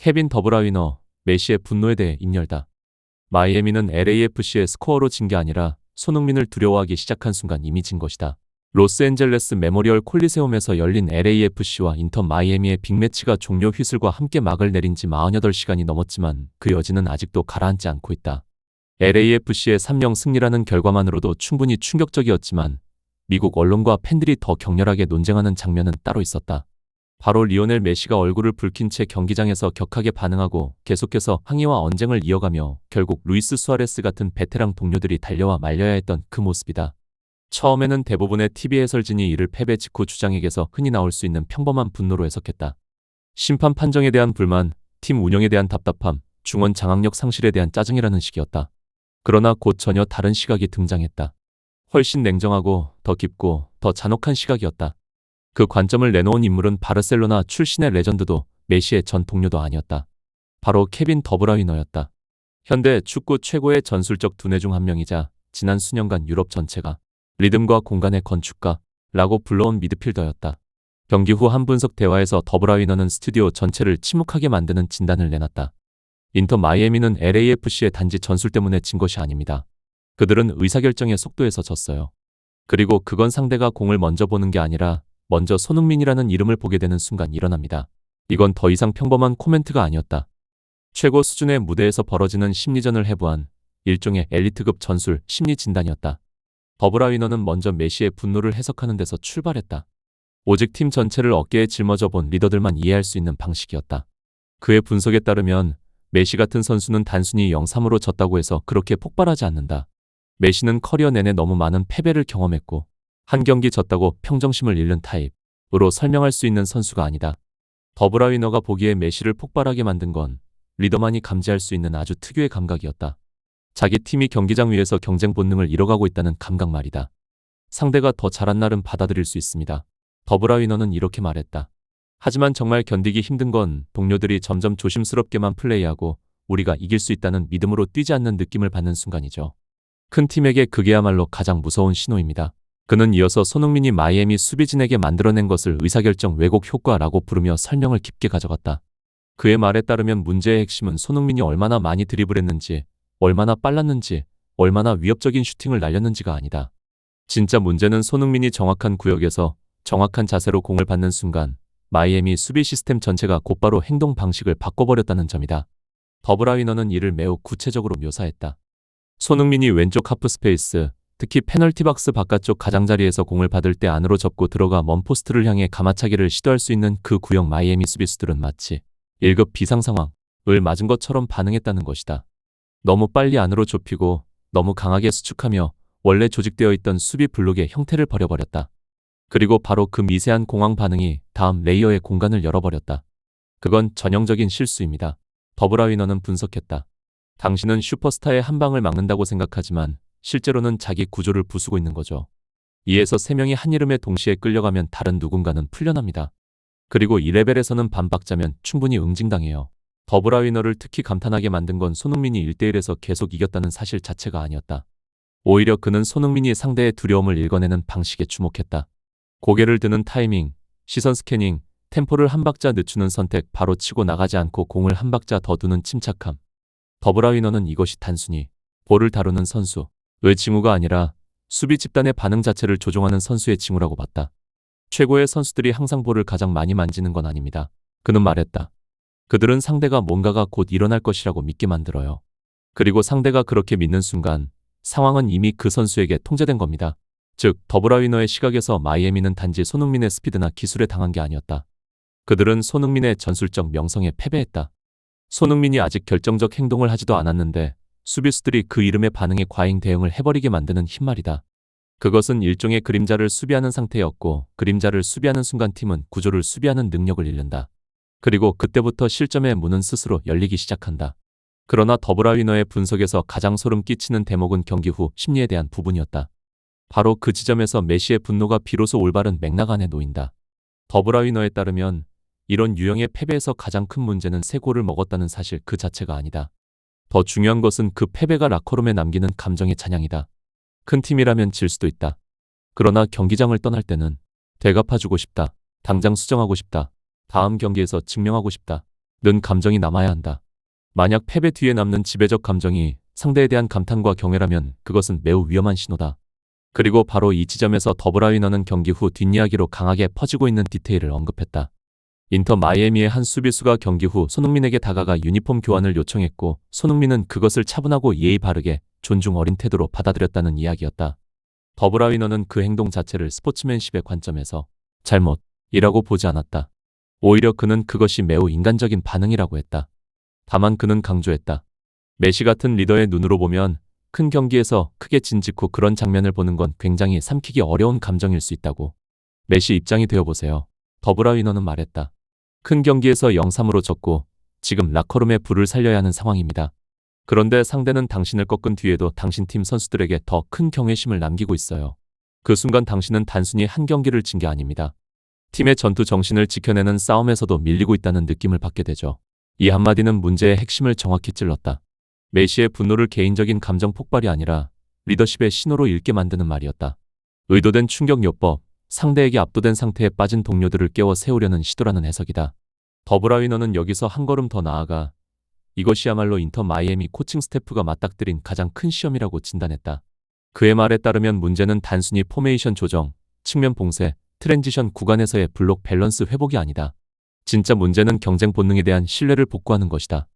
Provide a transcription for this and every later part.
케빈 더브라위너, 메시의 분노에 대해 입 열다. 마이애미는 LAFC의 스코어로 진 게 아니라 손흥민을 두려워하기 시작한 순간 이미 진 것이다. 로스앤젤레스 메모리얼 콜리세움에서 열린 LAFC와 인터 마이애미의 빅매치가 종료 휘슬과 함께 막을 내린 지 48시간이 넘었지만 그 여진은 아직도 가라앉지 않고 있다. LAFC의 3-0 승리라는 결과만으로도 충분히 충격적이었지만 미국 언론과 팬들이 더 격렬하게 논쟁하는 장면은 따로 있었다. 바로 리오넬 메시가 얼굴을 붉힌 채 경기장에서 격하게 반응하고 계속해서 항의와 언쟁을 이어가며 결국 루이스 수아레스 같은 베테랑 동료들이 달려와 말려야 했던 그 모습이다. 처음에는 대부분의 TV 해설진이 이를 패배 직후 주장에게서 흔히 나올 수 있는 평범한 분노로 해석했다. 심판 판정에 대한 불만, 팀 운영에 대한 답답함, 중원 장악력 상실에 대한 짜증이라는 식이었다. 그러나 곧 전혀 다른 시각이 등장했다. 훨씬 냉정하고 더 깊고 더 잔혹한 시각이었다. 그 관점을 내놓은 인물은 바르셀로나 출신의 레전드도 메시의 전 동료도 아니었다. 바로 케빈 더브라위너였다. 현대 축구 최고의 전술적 두뇌 중 한 명이자 지난 수년간 유럽 전체가 리듬과 공간의 건축가라고 불러온 미드필더였다. 경기 후 한 분석 대화에서 더브라위너는 스튜디오 전체를 침묵하게 만드는 진단을 내놨다. 인터 마이애미는 LAFC의 단지 전술 때문에 진 것이 아닙니다. 그들은 의사결정의 속도에서 졌어요. 그리고 그건 상대가 공을 먼저 보는 게 아니라 먼저 손흥민이라는 이름을 보게 되는 순간 일어납니다. 이건 더 이상 평범한 코멘트가 아니었다. 최고 수준의 무대에서 벌어지는 심리전을 해부한 일종의 엘리트급 전술 심리 진단이었다. 더브라위너는 먼저 메시의 분노를 해석하는 데서 출발했다. 오직 팀 전체를 어깨에 짊어져 본 리더들만 이해할 수 있는 방식이었다. 그의 분석에 따르면 메시 같은 선수는 단순히 0-3으로 졌다고 해서 그렇게 폭발하지 않는다. 메시는 커리어 내내 너무 많은 패배를 경험했고 한 경기 졌다고 평정심을 잃는 타입으로 설명할 수 있는 선수가 아니다. 더브라위너가 보기에 메시를 폭발하게 만든 건 리더만이 감지할 수 있는 아주 특유의 감각이었다. 자기 팀이 경기장 위에서 경쟁 본능을 잃어가고 있다는 감각 말이다. 상대가 더 잘한 날은 받아들일 수 있습니다. 더브라위너는 이렇게 말했다. 하지만 정말 견디기 힘든 건 동료들이 점점 조심스럽게만 플레이하고 우리가 이길 수 있다는 믿음으로 뛰지 않는 느낌을 받는 순간이죠. 큰 팀에게 그게야말로 가장 무서운 신호입니다. 그는 이어서 손흥민이 마이애미 수비진에게 만들어낸 것을 의사결정 왜곡 효과라고 부르며 설명을 깊게 가져갔다. 그의 말에 따르면 문제의 핵심은 손흥민이 얼마나 많이 드리블했는지, 얼마나 빨랐는지, 얼마나 위협적인 슈팅을 날렸는지가 아니다. 진짜 문제는 손흥민이 정확한 구역에서 정확한 자세로 공을 받는 순간 마이애미 수비 시스템 전체가 곧바로 행동 방식을 바꿔버렸다는 점이다. 더브라위너는 이를 매우 구체적으로 묘사했다. 손흥민이 왼쪽 하프 스페이스, 특히 페널티 박스 바깥쪽 가장자리에서 공을 받을 때 안으로 접고 들어가 먼 포스트를 향해 가마차기를 시도할 수 있는 그 구역 마이애미 수비수들은 마치 1급 비상 상황을 맞은 것처럼 반응했다는 것이다. 너무 빨리 안으로 좁히고 너무 강하게 수축하며 원래 조직되어 있던 수비 블록의 형태를 버려버렸다. 그리고 바로 그 미세한 공황 반응이 다음 레이어의 공간을 열어버렸다. 그건 전형적인 실수입니다. 더브라위너는 분석했다. 당신은 슈퍼스타의 한 방을 막는다고 생각하지만 실제로는 자기 구조를 부수고 있는 거죠. 이에서 세 명이 한 이름에 동시에 끌려가면 다른 누군가는 풀려납니다. 그리고 이 레벨에서는 반박자면 충분히 응징당해요. 더브라위너를 특히 감탄하게 만든 건 손흥민이 1대1에서 계속 이겼다는 사실 자체가 아니었다. 오히려 그는 손흥민이 상대의 두려움을 읽어내는 방식에 주목했다. 고개를 드는 타이밍, 시선 스캐닝, 템포를 한 박자 늦추는 선택, 바로 치고 나가지 않고 공을 한 박자 더 두는 침착함. 더브라위너는 이것이 단순히 볼을 다루는 선수의 징후가 아니라 수비 집단의 반응 자체를 조종하는 선수의 징후라고 봤다. 최고의 선수들이 항상 볼을 가장 많이 만지는 건 아닙니다. 그는 말했다. 그들은 상대가 뭔가가 곧 일어날 것이라고 믿게 만들어요. 그리고 상대가 그렇게 믿는 순간 상황은 이미 그 선수에게 통제된 겁니다. 즉, 더브라위너의 시각에서 마이애미는 단지 손흥민의 스피드나 기술에 당한 게 아니었다. 그들은 손흥민의 전술적 명성에 패배했다. 손흥민이 아직 결정적 행동을 하지도 않았는데 수비수들이 그 이름의 반응에 과잉 대응을 해버리게 만드는 흰말이다. 그것은 일종의 그림자를 수비하는 상태였고 그림자를 수비하는 순간 팀은 구조를 수비하는 능력을 잃는다. 그리고 그때부터 실점의 문은 스스로 열리기 시작한다. 그러나 더브라위너의 분석에서 가장 소름 끼치는 대목은 경기 후 심리에 대한 부분이었다. 바로 그 지점에서 메시의 분노가 비로소 올바른 맥락 안에 놓인다. 더브라위너에 따르면 이런 유형의 패배에서 가장 큰 문제는 세 골을 먹었다는 사실 그 자체가 아니다. 더 중요한 것은 그 패배가 라커룸에 남기는 감정의 잔향이다. 큰 팀이라면 질 수도 있다. 그러나 경기장을 떠날 때는 되갚아주고 싶다. 당장 수정하고 싶다. 다음 경기에서 증명하고 싶다. 는 감정이 남아야 한다. 만약 패배 뒤에 남는 지배적 감정이 상대에 대한 감탄과 경외라면 그것은 매우 위험한 신호다. 그리고 바로 이 지점에서 더브라위너는 경기 후 뒷이야기로 강하게 퍼지고 있는 디테일을 언급했다. 인터 마이애미의 한 수비수가 경기 후 손흥민에게 다가가 유니폼 교환을 요청했고 손흥민은 그것을 차분하고 예의 바르게 존중 어린 태도로 받아들였다는 이야기였다. 더브라위너는 그 행동 자체를 스포츠맨십의 관점에서 잘못이라고 보지 않았다. 오히려 그는 그것이 매우 인간적인 반응이라고 했다. 다만 그는 강조했다. 메시 같은 리더의 눈으로 보면 큰 경기에서 크게 진 직후 그런 장면을 보는 건 굉장히 삼키기 어려운 감정일 수 있다고. 메시 입장이 되어보세요. 더브라위너는 말했다. 큰 경기에서 0-3으로 졌고 지금 라커룸에 불을 살려야 하는 상황입니다. 그런데 상대는 당신을 꺾은 뒤에도 당신 팀 선수들에게 더 큰 경외심을 남기고 있어요. 그 순간 당신은 단순히 한 경기를 진 게 아닙니다. 팀의 전투 정신을 지켜내는 싸움에서도 밀리고 있다는 느낌을 받게 되죠. 이 한마디는 문제의 핵심을 정확히 찔렀다. 메시의 분노를 개인적인 감정 폭발이 아니라 리더십의 신호로 읽게 만드는 말이었다. 의도된 충격요법, 상대에게 압도된 상태에 빠진 동료들을 깨워 세우려는 시도라는 해석이다. 더브라위너는 여기서 한 걸음 더 나아가 이것이야말로 인터 마이애미 코칭 스태프가 맞닥뜨린 가장 큰 시험이라고 진단했다. 그의 말에 따르면 문제는 단순히 포메이션 조정, 측면 봉쇄, 트랜지션 구간에서의 블록 밸런스 회복이 아니다. 진짜 문제는 경쟁 본능에 대한 신뢰를 복구하는 것이다.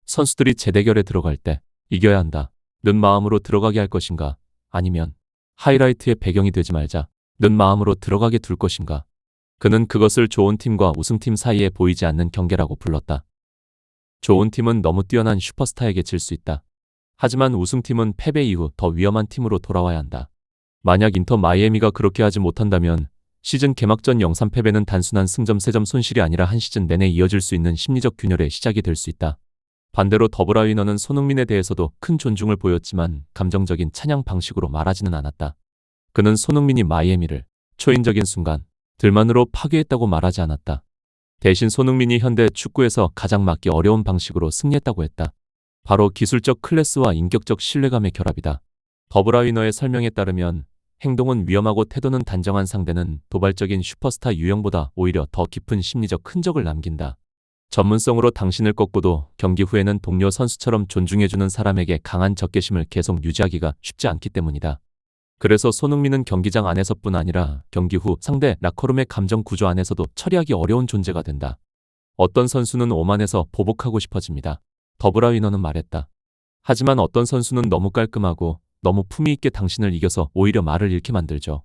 선수들이 재대결에 들어갈 때 이겨야 한다. 는 마음으로 들어가게 할 것인가? 아니면 하이라이트의 배경이 되지 말자. 는 마음으로 들어가게 둘 것인가? 그는 그것을 좋은 팀과 우승팀 사이에 보이지 않는 경계라고 불렀다. 좋은 팀은 너무 뛰어난 슈퍼스타에게 질 수 있다. 하지만 우승팀은 패배 이후 더 위험한 팀으로 돌아와야 한다. 만약 인터 마이애미가 그렇게 하지 못한다면 시즌 개막전 0-3 패배는 단순한 승점 3점 손실이 아니라 한 시즌 내내 이어질 수 있는 심리적 균열의 시작이 될 수 있다. 반대로 더브라위너는 손흥민에 대해서도 큰 존중을 보였지만 감정적인 찬양 방식으로 말하지는 않았다. 그는 손흥민이 마이애미를 초인적인 순간 들만으로 파괴했다고 말하지 않았다. 대신 손흥민이 현대 축구에서 가장 막기 어려운 방식으로 승리했다고 했다. 바로 기술적 클래스와 인격적 신뢰감의 결합이다. 더브라위너의 설명에 따르면 행동은 위험하고 태도는 단정한 상대는 도발적인 슈퍼스타 유형보다 오히려 더 깊은 심리적 흔적을 남긴다. 전문성으로 당신을 꺾고도 경기 후에는 동료 선수처럼 존중해주는 사람에게 강한 적개심을 계속 유지하기가 쉽지 않기 때문이다. 그래서 손흥민은 경기장 안에서뿐 아니라 경기 후 상대 라커룸의 감정 구조 안에서도 처리하기 어려운 존재가 된다. 어떤 선수는 오만해서 보복하고 싶어집니다. 더브라위너는 말했다. 하지만 어떤 선수는 너무 깔끔하고 너무 품위 있게 당신을 이겨서 오히려 말을 잃게 만들죠.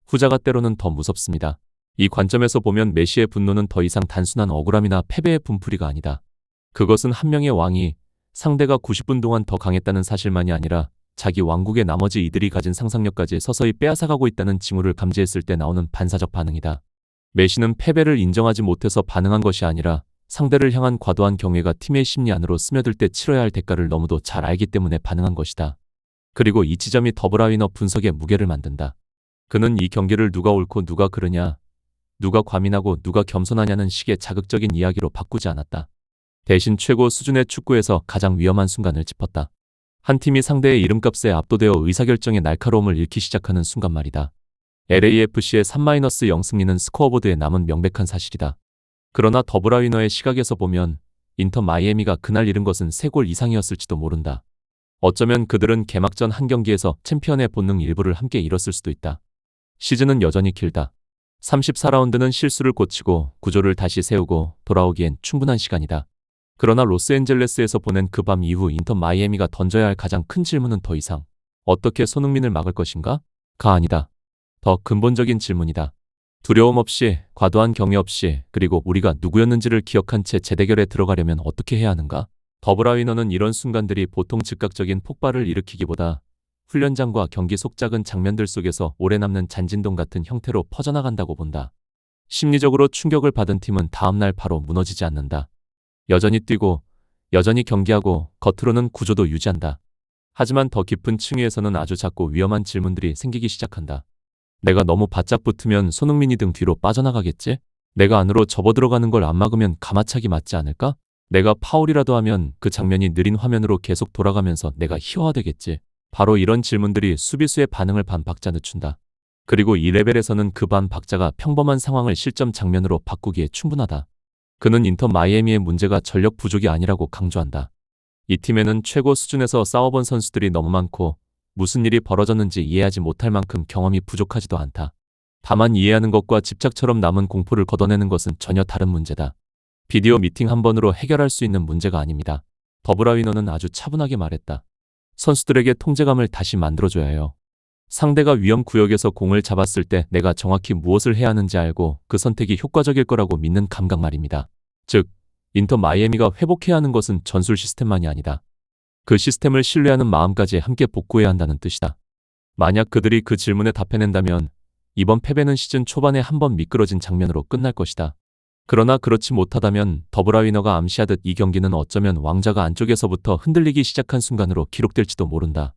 후자가 때로는 더 무섭습니다. 이 관점에서 보면 메시의 분노는 더 이상 단순한 억울함이나 패배의 분풀이가 아니다. 그것은 한 명의 왕이 상대가 90분 동안 더 강했다는 사실만이 아니라 자기 왕국의 나머지 이들이 가진 상상력까지 서서히 빼앗아가고 있다는 징후를 감지했을 때 나오는 반사적 반응이다. 메시는 패배를 인정하지 못해서 반응한 것이 아니라 상대를 향한 과도한 경외가 팀의 심리 안으로 스며들 때 치러야 할 대가를 너무도 잘 알기 때문에 반응한 것이다. 그리고 이 지점이 더브라위너 분석의 무게를 만든다. 그는 이 경기를 누가 옳고 누가 그르냐, 누가 과민하고 누가 겸손하냐는 식의 자극적인 이야기로 바꾸지 않았다. 대신 최고 수준의 축구에서 가장 위험한 순간을 짚었다. 한 팀이 상대의 이름값에 압도되어 의사결정의 날카로움을 잃기 시작하는 순간 말이다. LAFC의 3-0 승리는 스코어보드에 남은 명백한 사실이다. 그러나 더브라위너의 시각에서 보면 인터 마이애미가 그날 잃은 것은 3골 이상이었을지도 모른다. 어쩌면 그들은 개막전 한 경기에서 챔피언의 본능 일부를 함께 잃었을 수도 있다. 시즌은 여전히 길다. 34라운드는 실수를 고치고 구조를 다시 세우고 돌아오기엔 충분한 시간이다. 그러나 로스앤젤레스에서 보낸 그 밤 이후 인터 마이애미가 던져야 할 가장 큰 질문은 더 이상 어떻게 손흥민을 막을 것인가? 가 아니다. 더 근본적인 질문이다. 두려움 없이, 과도한 경외 없이, 그리고 우리가 누구였는지를 기억한 채 재대결에 들어가려면 어떻게 해야 하는가? 더브라위너는 이런 순간들이 보통 즉각적인 폭발을 일으키기보다 훈련장과 경기 속 작은 장면들 속에서 오래 남는 잔진동 같은 형태로 퍼져나간다고 본다. 심리적으로 충격을 받은 팀은 다음날 바로 무너지지 않는다. 여전히 뛰고, 여전히 경기하고, 겉으로는 구조도 유지한다. 하지만 더 깊은 층위에서는 아주 작고 위험한 질문들이 생기기 시작한다. 내가 너무 바짝 붙으면 손흥민이 등 뒤로 빠져나가겠지? 내가 안으로 접어들어가는 걸 안 막으면 가마차기 맞지 않을까? 내가 파울이라도 하면 그 장면이 느린 화면으로 계속 돌아가면서 내가 희화화되겠지? 바로 이런 질문들이 수비수의 반응을 반박자 늦춘다. 그리고 이 레벨에서는 그 반박자가 평범한 상황을 실점 장면으로 바꾸기에 충분하다. 그는 인터 마이애미의 문제가 전력 부족이 아니라고 강조한다. 이 팀에는 최고 수준에서 싸워본 선수들이 너무 많고 무슨 일이 벌어졌는지 이해하지 못할 만큼 경험이 부족하지도 않다. 다만 이해하는 것과 집착처럼 남은 공포를 걷어내는 것은 전혀 다른 문제다. 비디오 미팅 한 번으로 해결할 수 있는 문제가 아닙니다. 더브라위너는 아주 차분하게 말했다. 선수들에게 통제감을 다시 만들어줘야 해요. 상대가 위험 구역에서 공을 잡았을 때 내가 정확히 무엇을 해야 하는지 알고 그 선택이 효과적일 거라고 믿는 감각 말입니다. 즉, 인터 마이애미가 회복해야 하는 것은 전술 시스템만이 아니다. 그 시스템을 신뢰하는 마음까지 함께 복구해야 한다는 뜻이다. 만약 그들이 그 질문에 답해낸다면 이번 패배는 시즌 초반에 한번 미끄러진 장면으로 끝날 것이다. 그러나 그렇지 못하다면 더브라위너가 암시하듯 이 경기는 어쩌면 왕자가 안쪽에서부터 흔들리기 시작한 순간으로 기록될지도 모른다.